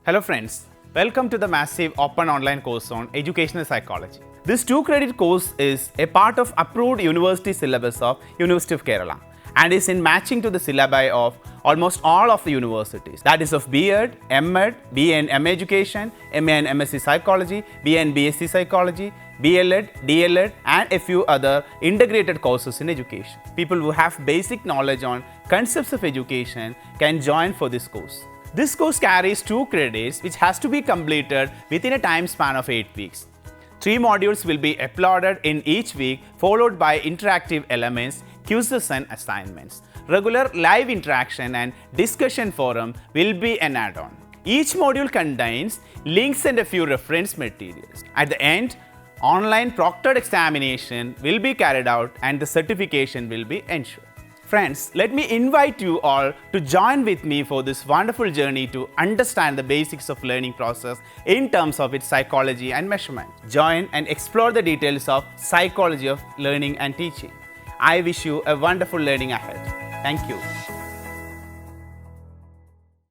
Hello friends, welcome to the massive open online course on educational psychology. This 2-credit course is a part of approved university syllabus of University of Kerala and is in matching to the syllabi of almost all of the universities, that is of B.Ed, M.Ed, B.A and M Education, M.A and M.Sc Psychology, B.A and B.Sc Psychology, B.Ed, D.Ed and a few other integrated courses in education. People who have basic knowledge on concepts of education can join for this course. This course carries 2 credits which has to be completed within a time span of 8 weeks. 3 modules will be uploaded in each week, followed by interactive elements, quizzes and assignments. Regular live interaction and discussion forum will be an add-on. Each module contains links and a few reference materials. At the end, online proctored examination will be carried out and the certification will be ensured. Friends, let me invite you all to join with me for this wonderful journey to understand the basics of learning process in terms of its psychology and measurement. Join and explore the details of psychology of learning and teaching. I wish you a wonderful learning ahead. Thank you.